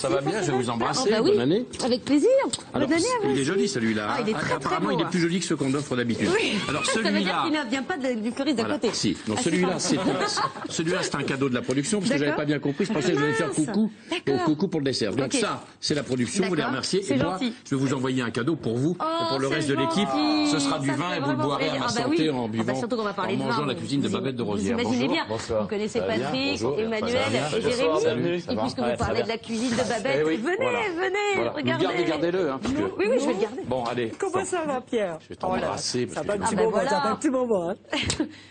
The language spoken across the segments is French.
Ça va bien, je vais vous embrasser. Bah oui, bonne année. avec plaisir. Alors, bonne année à vous. il est joli celui-là. Ah, il est très, apparemment, il est plus joli que ceux qu'on offre d'habitude. Oui. Alors Ça veut dire celui-là. qu'il ne vient pas du fleuriste d'à côté. Si. Donc celui-là, c'est un cadeau de la production parce que j'avais pas bien compris. Je pensais que je devais faire coucou. Donc coucou pour le dessert. Donc ça, c'est la production. Vous les remerciez. Et moi, je vais vous envoyer un cadeau pour vous et pour le reste de l'équipe. Ce sera du vin et vous le boirez à ma santé en buvant, en mangeant la cuisine de Babette de Rosière. Vous imaginez bien. Vous connaissez Patrick, Emmanuel et Jérémy. Et puisque vous parlez de la cuisine de Babette, venez, regardez. Gardez-le. Oui, je vais le garder. Bon, allez. Comment ça va, Pierre? Je vais t'embrasser. Ça va un petit moment, ça va un petit moment.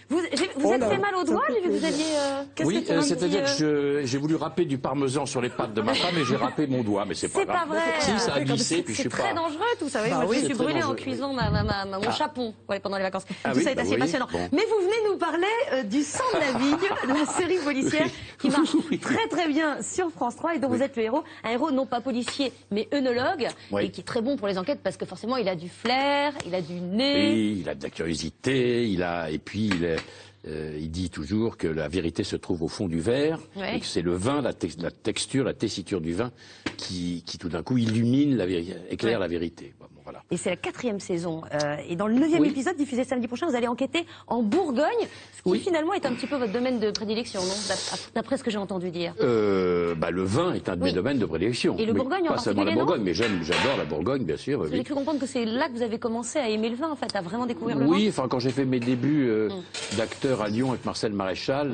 Vous êtes fait mal au doigt, j'ai vu que vous aviez... Oui, c'est-à-dire que j'ai voulu râper du parmesan sur les pattes de ma femme et j'ai râpé mon doigt, mais c'est pas grave. C'est pas vrai. Si, ça a glissé, puis je suis C'est pas... très dangereux tout ça. Moi, je me suis brûlée en cuisant mon chapon pendant les vacances. Tout ça est assez passionnant. Mais vous venez nous parler du Sang de la Vigne, la série policière qui marche très très bien sur France 3 et dont vous êtes le héros. Un héros non pas policier, mais œnologue, et qui est très bon pour les enquêtes parce que forcément il a du flair, il a du nez. Oui, il a de la curiosité, et puis il dit toujours que la vérité se trouve au fond du verre, et que c'est le vin, la texture, la tessiture du vin qui tout d'un coup illumine la vérité, éclaire la vérité. Bon, voilà. Et c'est la 4e saison. Et dans le 9e épisode, diffusé samedi prochain, vous allez enquêter en Bourgogne, ce qui finalement est un petit peu votre domaine de prédilection, non? D'après ce que j'ai entendu dire. Le vin est un de mes domaines de prédilection. Et le Bourgogne en particulier, pas seulement la Bourgogne, mais j'adore la Bourgogne, bien sûr. J'ai cru comprendre que c'est là que vous avez commencé à aimer le vin, en fait, à vraiment découvrir le vin. Oui, enfin, quand j'ai fait mes débuts d'acteur à Lyon avec Marcel Maréchal,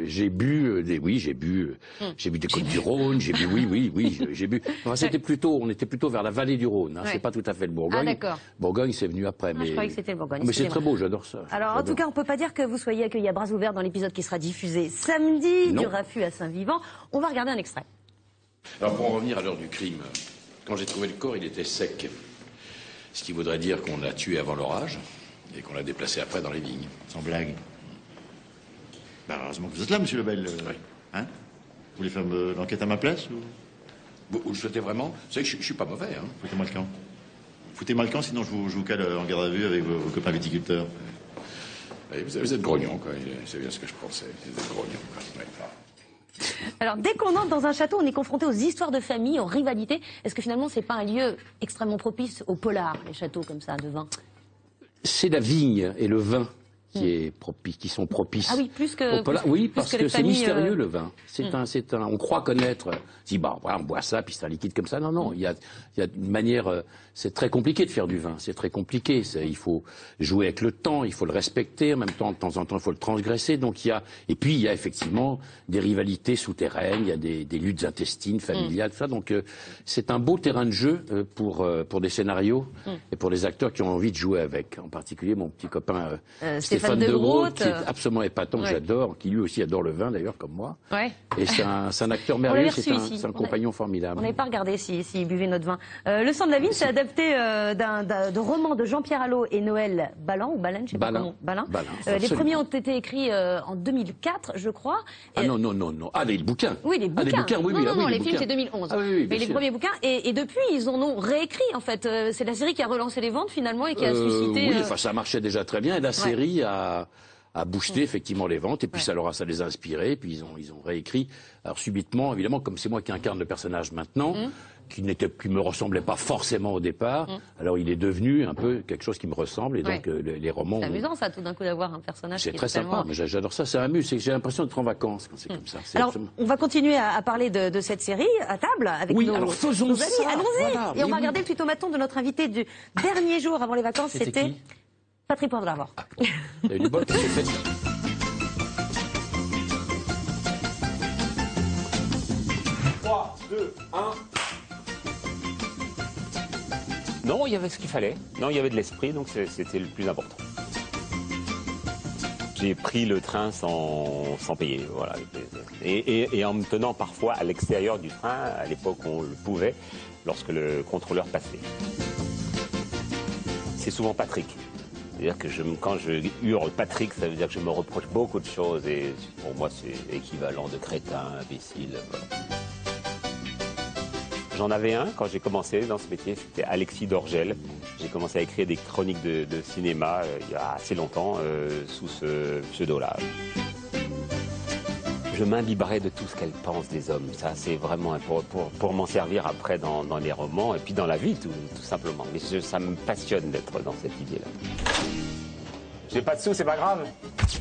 j'ai bu des Côtes du Rhône, j'ai bu. Enfin, on était plutôt vers la vallée du Rhône. C'est pas tout à fait le Bourgogne. Ah, d'accord. Bourgogne, c'est venu après. Je croyais que c'était le Bourgogne. Mais c'est très beau, j'adore ça. Alors, en tout cas, on peut pas dire que vous soyez accueillis à bras ouverts dans l'épisode qui sera diffusé samedi du Raffut à Saint-Vivant. On va regarder un extrait. Alors, pour en revenir à l'heure du crime, quand j'ai trouvé le corps, il était sec. Ce qui voudrait dire qu'on l'a tué avant l'orage et qu'on l'a déplacé après dans les vignes. Sans blague. Ben, heureusement que vous êtes là, monsieur Lebel. Oui. Hein? Vous voulez faire l'enquête à ma place ou... Vous le souhaitez vraiment? Vous savez que je suis pas mauvais, hein. Foutez-moi le camp. Foutez-moi le camp, sinon je vous cale en garde à vue avec vos copains viticulteurs. Oui, vous êtes grognon, quoi. C'est bien ce que je pensais. Vous êtes grognon, quoi. Ouais. Alors, dès qu'on entre dans un château, on est confronté aux histoires de famille, aux rivalités. Est-ce que finalement, c'est pas un lieu extrêmement propice au polar, les châteaux comme ça, de vin? C'est la vigne et le vin qui sont propices. Ah oui, plus que... Oui, parce que c'est mystérieux, le vin. C'est on croit connaître. On boit ça, puis c'est un liquide comme ça. Non, il y a une manière... C'est très compliqué de faire du vin. C'est très compliqué. Il faut jouer avec le temps, il faut le respecter. En même temps, de temps en temps, il faut le transgresser. Donc et puis il y a effectivement des rivalités souterraines, il y a des luttes intestines, familiales, tout ça. Donc c'est un beau terrain de jeu pour des scénarios et pour les acteurs qui ont envie de jouer avec. En particulier mon petit copain Stéphane de Groot, qui est absolument épatant, que j'adore, qui lui aussi adore le vin d'ailleurs comme moi. Ouais. Et c'est un acteur merveilleux, c'est un compagnon formidable. On n'avait pas regardé s'il buvait notre vin. Le Sang de la Vigne, c'est adapté de romans de Jean-Pierre Allot et Noël Ballan, ou Ballen, je sais pas comment. Balin. Les premiers ont été écrits en 2004, je crois. Ah non. Ah, les bouquins. Oui, les bouquins. Non, les films, c'est 2011. Ah, oui, mais les premiers bouquins, et depuis, ils en ont réécrit, en fait. C'est la série qui a relancé les ventes, finalement, et qui a suscité... Oui, enfin, ça marchait déjà très bien, et la série a boosté effectivement les ventes, et puis ça les a inspirés, puis ils ont réécrit. Alors subitement, évidemment, comme c'est moi qui incarne le personnage maintenant, qui me ressemblait pas forcément au départ, alors il est devenu un peu quelque chose qui me ressemble, et donc les romans... C'est amusant ça, tout d'un coup, d'avoir un personnage qui est très sympa, mais j'adore ça, ça m'amuse, j'ai l'impression d'être en vacances quand c'est comme ça. Alors, on va continuer à parler de cette série à table avec nos alors faisons amis. ça. Allons-y. Voilà, et on va regarder le tutomaton de notre invité du dernier jour avant les vacances, c'était Patrick Poivre. Il y a eu du bol, qu'est-ce que c'est? 3, 2, 1... Non, il y avait ce qu'il fallait. Non, il y avait de l'esprit, donc c'était le plus important. J'ai pris le train sans payer, voilà. Et en me tenant parfois à l'extérieur du train, à l'époque où on le pouvait, lorsque le contrôleur passait. C'est souvent Patrick. C'est-à-dire que quand je hurle Patrick, ça veut dire que je me reproche beaucoup de choses, et pour moi c'est équivalent de crétin, imbécile, voilà. J'en avais un quand j'ai commencé dans ce métier, c'était Alexis Dorgel. J'ai commencé à écrire des chroniques de cinéma il y a assez longtemps sous ce pseudo-là. je m'imbiberai de tout ce qu'elle pense des hommes. Ça, c'est vraiment pour m'en servir après dans les romans et puis dans la vie, tout simplement. Mais ça me passionne d'être dans cette idée-là. J'ai pas de sous, c'est pas grave.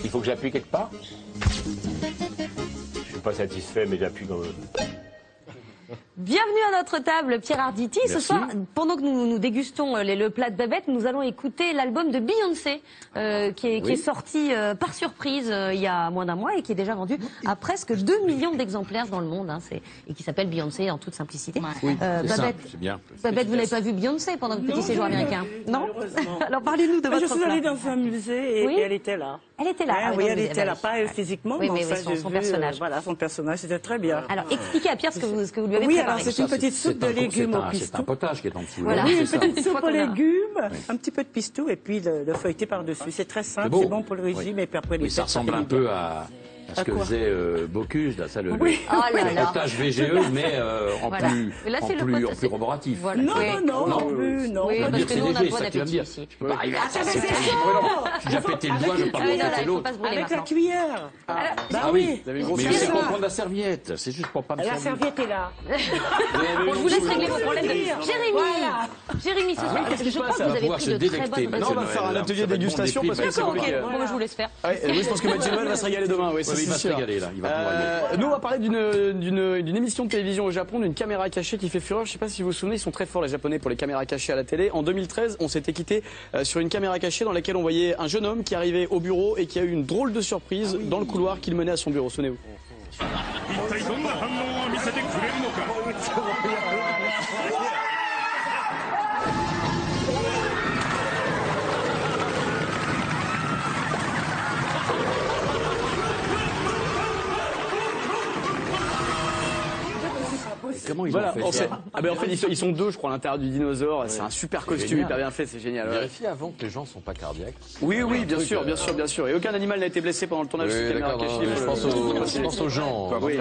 Il faut que j'appuie quelque part. Je suis pas satisfait, mais j'appuie quand même. Bienvenue à notre table, Pierre Arditi. Merci. Ce soir, pendant que nous dégustons le plat de Babette, nous allons écouter l'album de Beyoncé, qui est sorti par surprise il y a moins d'un mois et qui est déjà vendu à presque 2 millions d'exemplaires dans le monde. Et qui s'appelle Beyoncé en toute simplicité. Oui, Babette, c'est bien. Babette, vous n'avez pas vu Beyoncé pendant votre petit séjour américain? Non. Alors parlez-nous de votre Je suis allée plat. dans un musée et, Oui. et elle était là. Elle était là. Ah, oui, oui, dans elle le était musée. là, pas elle physiquement, Oui, mais mais enfin, son j'ai vu, personnage. voilà, son personnage, c'était très bien. Alors expliquez à Pierre ce que vous lui avez Oui, préparé. alors c'est une petite soupe de légumes au C'est pistou. un potage qui est en dessous. Voilà. là, Oui, c'est une ça. petite Une fois soupe qu'on aux a- légumes, un petit peu de pistou et puis le feuilleté par-dessus. C'est très simple, beau. c'est bon pour le régime Oui. et puis après les Oui, ça fêtes, ressemble fait un du bien. peu à ce que quoi faisait Bocuse, là, ça, le Oui. Oh là là. potage VGE, mais en Voilà. plus, Mais là, c'est le en potage- plus roboratif. Voilà. Non, Oui. non, Non, non plus, non. oui, Tu vas parce me dire que c'est nous, on a léger, pas ça, tu vas me d'appétit dire. ici. Je peux pas arriver à ça, mais c'est c'est très chaud. brûlant. J'ai déjà pété le doigt, je parle Ah de oui, non, là, péter il faut l'autre. pas se brûler Avec la maintenant. cuillère. Ah oui, Vous avez une grosse mais cuillère. c'est pour prendre la serviette, c'est juste pour pas me La servir. serviette est là. Bon, je vous laisse régler vos problèmes. dire. Jérémy, Voilà. Jérémy, ce soir, qu'est-ce qui je se crois passe que On vous va avez pouvoir pris se de très délecter. bonnes Non, on va notes. faire un atelier dégustation parce que c'est D'accord, ok. compliqué. Bon, bah, je vous laisse faire. Ouais, oui, je pense que Mathieu Noël va se régaler demain. Oui, ça, Oui, il c'est va se sûr. régaler, là. Il va pouvoir y aller. Nous, on va parler d'une émission de télévision au Japon, d'une caméra cachée qui fait fureur. Je ne sais pas si vous vous souvenez, ils sont très forts les Japonais pour les caméras cachées à la télé. En 2013, on s'était quitté sur une caméra cachée dans laquelle on voyait un jeune homme qui arrivait au bureau et qui a eu une drôle de surprise dans le couloir qu'il menait à son bureau. Souvenez-vous. 一体どんな反応を見せてくれるのか。 Comment ils Voilà, ont fait ça en fait, ils sont deux, je crois, à l'intérieur du dinosaure. C'est un super costume, génial. hyper bien fait, c'est génial. Ouais. Vérifiez avant que les gens sont pas cardiaques. Oui, oui, bien sûr, bien sûr, bien sûr. Et aucun animal n'a été blessé pendant le tournage de cette caméra cachée. Je pense aux gens. Oui.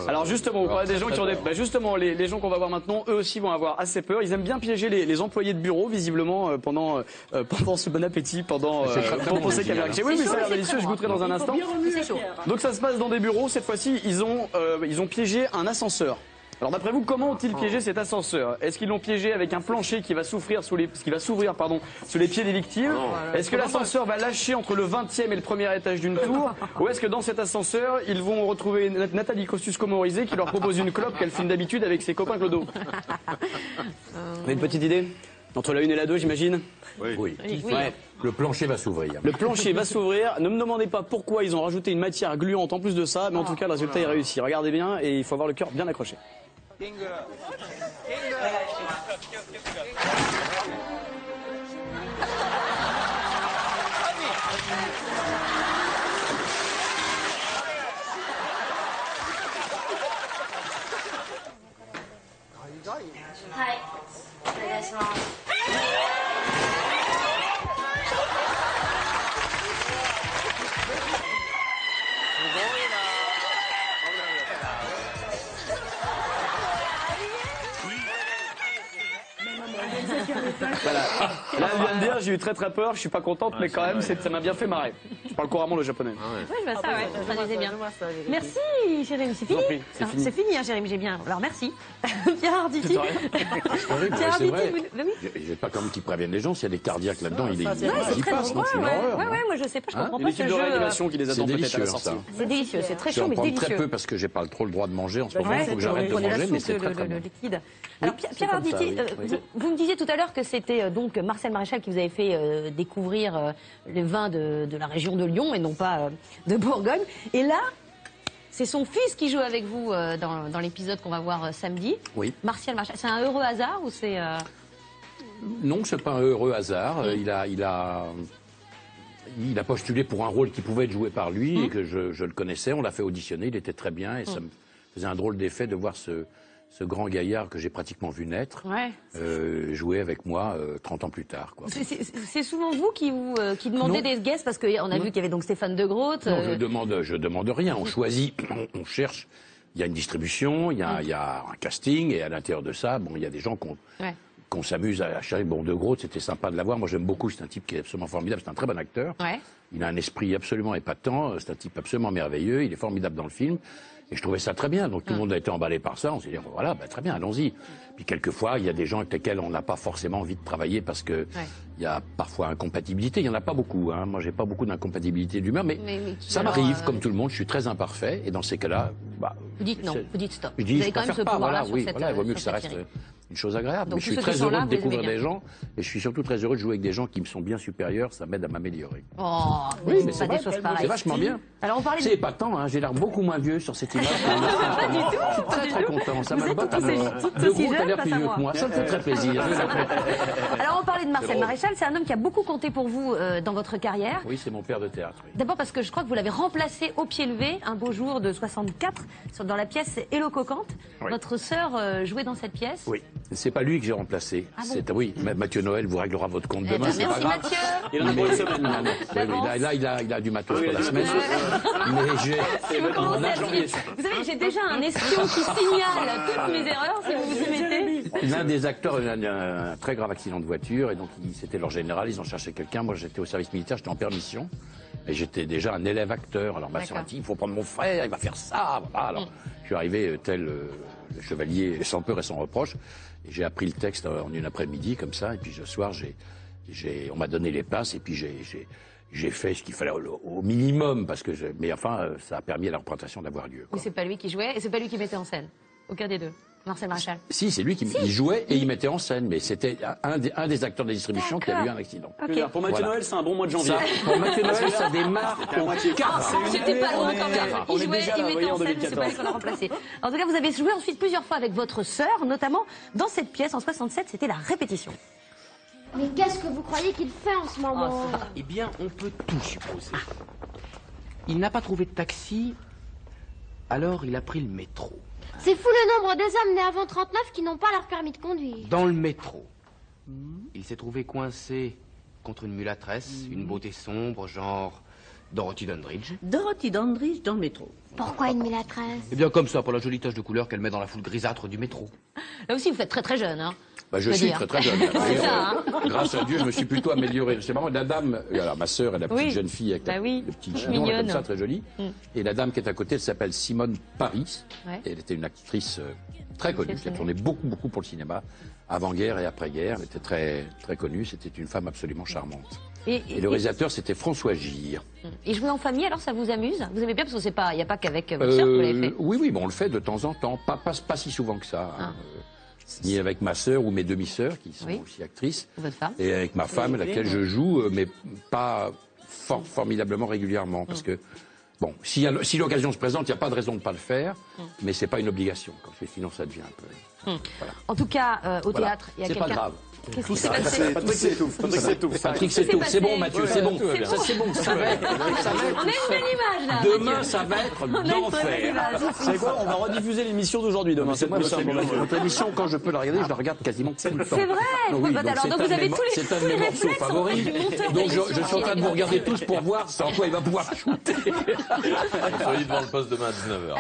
Alors justement, on parlait des gens qui ont des... Bah justement, les gens qu'on va voir maintenant, eux aussi vont avoir assez peur. Ils aiment bien piéger les employés de bureau, visiblement, pendant ce bon appétit, pendant ces caméras cachées. Oui, mais ça a l'air délicieux, je goûterai dans un instant. C'est chaud. Donc ça se passe dans des bureaux. Cette fois-ci, ils ont piégé un ascenseur. Alors d'après vous, comment ont-ils piégé cet ascenseur? Est-ce qu'ils l'ont piégé avec un plancher qui va s'ouvrir sous les pieds des victimes? Est-ce que l'ascenseur va lâcher entre le 20e et le premier étage d'une tour? Ou est-ce que dans cet ascenseur, ils vont retrouver Nathalie Kosciusko-Morizet qui leur propose une clope qu'elle fume d'habitude avec ses copains clodo? Vous avez une petite idée? Entre la 1 et la 2, j'imagine? Oui. Ouais. Le plancher va s'ouvrir. Le plancher va s'ouvrir. Ne me demandez pas pourquoi ils ont rajouté une matière gluante en plus de ça, mais en tout cas, le résultat est réussi. Regardez bien et il faut avoir le cœur bien accroché. Voilà. Là, elle vient de dire, j'ai eu très très peur, je suis pas contente, mais quand même, ça m'a bien fait marrer. Je parle couramment le japonais. Oui, je vois ça, ouais. Ça traduisait bien. Merci, Jérémy. C'est Je vous fini. en prie, c'est fini. C'est fini, hein, Jérémy. J'ai bien. Alors, merci. Pierre Arditi. C'est rien. C'est horrible, Pierre c'est vrai. Arditi, oui. J'ai pas comme qu'ils préviennent les gens, s'il y a des cardiaques là-dedans, il Ouais, c'est y très passe, drôle. c'est une Ouais, horreur. ouais, moi je sais pas, je comprends Une pas ce équipe de jeu. réanimation qui les C'est attend peut-être à délicieux, la ça. C'est délicieux, c'est très Je chaud, en mais prends très délicieux. peu parce que j'ai pas trop le droit de manger en ce moment, Ouais, il faut que j'arrête de prenez la manger, mais soupe, c'est très très le bon. liquide. Alors Pierre c'est comme ça, Arditi, oui. vous me disiez tout à l'heure que c'était donc Marcel Maréchal qui vous avait fait découvrir les vins de la région de Lyon et non pas de Bourgogne. Et là, c'est son fils qui joue avec vous dans l'épisode qu'on va voir samedi. Oui. Martial Maréchal. C'est un heureux hasard ou c'est... Non, c'est pas un heureux hasard. Il a postulé pour un rôle qui pouvait être joué par lui et que je le connaissais. On l'a fait auditionner, il était très bien et ça me faisait un drôle d'effet de voir ce grand gaillard que j'ai pratiquement vu naître jouer avec moi 30 ans plus tard. Quoi. C'est souvent vous qui demandez des guests parce qu'on a vu qu'il y avait donc Stéphane de Groot. Non, je demande rien. On choisit, on cherche. Il y a une distribution, il y a un casting et à l'intérieur de ça, bon, il y a des gens qu'on s'amuse à chercher. Bon, De Groot, c'était sympa de l'avoir. Moi, j'aime beaucoup. C'est un type qui est absolument formidable. C'est un très bon acteur. Ouais. Il a un esprit absolument épatant. C'est un type absolument merveilleux. Il est formidable dans le film. Et je trouvais ça très bien. Donc tout le monde a été emballé par ça. On s'est dit, voilà, bah, très bien, allons-y. Puis quelquefois, il y a des gens avec lesquels on n'a pas forcément envie de travailler parce que il y a parfois incompatibilité. Il n'y en a pas beaucoup. Hein. Moi, j'ai pas beaucoup d'incompatibilité d'humeur, mais ça m'arrive, comme tout le monde. Je suis très imparfait. Et dans ces cas-là, bah, vous dites non, vous dites stop. Je dis, vous avez quand même ce pouvoir-là sur cette il vaut mieux que ça reste une chose agréable. Mais je suis très heureux de découvrir des gens. Et je suis surtout très heureux de jouer avec des gens qui me sont bien supérieurs. Ça m'aide à m'améliorer. Oh, oui, mais c'est pas des choses pareilles. C'est vachement bien. Alors on parlait. C'est épatant. Hein. J'ai l'air beaucoup moins vieux sur cette image. Pas du tout. Je suis très très content. Ça me botte à mort. De Groot a l'air plus vieux que moi. Ça me fait très plaisir. Alors on parlait de Marcel Maréchal. C'est un homme qui a beaucoup compté pour vous dans votre carrière. Oui, c'est mon père de théâtre. Oui. D'abord parce que je crois que vous l'avez remplacé au pied levé un beau jour de 64 dans la pièce Hello Cocante. Oui. Votre sœur jouait dans cette pièce. Oui. C'est pas lui que j'ai remplacé. Ah bon? Oui, Mathieu Noël vous réglera votre compte demain. Merci pas grave. Mathieu. Il en a pour une semaine. Là, il a du matos pour la semaine. Mais j'ai... Vous savez, j'ai déjà un espion qui signale toutes mes erreurs si vous vous y mettez. L'un des acteurs a eu un très grave accident de voiture et donc c'était leur général, ils ont cherché quelqu'un. Moi j'étais au service militaire, j'étais en permission et j'étais déjà un élève acteur. Alors ma sœur a dit, il faut prendre mon frère, il va faire ça. Voilà. Alors je suis arrivé tel le chevalier sans peur et sans reproche et j'ai appris le texte en une après-midi comme ça et puis ce soir on m'a donné les places et puis j'ai fait ce qu'il fallait au minimum parce que mais enfin ça a permis à la représentation d'avoir lieu. Oui, c'est pas lui qui jouait et c'est pas lui qui mettait en scène. Aucun des deux. Marcel Maréchal. Si, c'est lui qui il jouait et il mettait en scène, mais c'était un des acteurs de la distribution qui a eu un accident. Okay. Pour Mathieu Noël, c'est un bon mois de janvier. Pour Mathieu Noël, ça démarre au quart. J'étais pas loin quand même. Il jouait, il mettait en scène, mais c'est pas lui qu'on a remplacé. En tout cas, vous avez joué ensuite plusieurs fois avec votre sœur, notamment dans cette pièce en 67, c'était La Répétition. Mais qu'est-ce que vous croyez qu'il fait en ce moment? Eh bien, on peut tout supposer. Il n'a pas trouvé de taxi, alors il a pris le métro. C'est fou le nombre des hommes nés avant 39 qui n'ont pas leur permis de conduire. Dans le métro, il s'est trouvé coincé contre une mulâtresse, une beauté sombre, genre Dorothy Dandridge. Dorothy Dandridge dans le métro. Pourquoi une mulâtresse? Eh bien, comme ça, pour la jolie tache de couleur qu'elle met dans la foule grisâtre du métro. Là aussi, vous faites très très jeune, hein. Bah, je suis très très jeune. C'est ça, hein. Grâce à Dieu, je me suis plutôt amélioré. C'est marrant, la dame, alors ma sœur est la petite jeune fille avec le petit chignon, comme ça, très jolie. Et la dame qui est à côté, elle s'appelle Simone Paris. Ouais. Et elle était une actrice très connue, qui a tourné beaucoup pour le cinéma, avant-guerre et après-guerre. Elle était très très connue, c'était une femme absolument charmante. Et le réalisateur, c'était François Gire. Et jouer en famille, alors ça vous amuse? Vous aimez bien, parce que il n'y a pas qu'avec votre sœur que vous l'avez fait. Oui, bon, on le fait de temps en temps, pas si souvent que ça. Hein. Ni avec ma sœur ou mes demi-sœurs, qui sont aussi actrices. Votre femme. Et avec ma femme, laquelle je joue, mais pas formidablement régulièrement. Parce que, bon, si l'occasion se présente, il n'y a pas de raison de ne pas le faire, mais c'est pas une obligation, parce que sinon ça devient un peu... Voilà. En tout cas, au théâtre, il y a quelqu'un... C'est pas grave. Qu'est-ce qui s'est passé? Patrick s'étouffe. Patrick s'étouffe. C'est bon, Mathieu, c'est bon. C'est bon, ça va être. On a une belle image, là. Demain, ça va être d'enfer. C'est quoi? On va rediffuser l'émission d'aujourd'hui demain. C'est plus simple. Votre émission, quand je peux la regarder, je la regarde quasiment tout le temps. C'est vrai. Oui, donc vous avez tous les c'est un de mes morceaux favoris. Donc je suis en train de vous regarder tous pour voir sans quoi il va pouvoir shooter. Soyez devant le poste demain à 19h.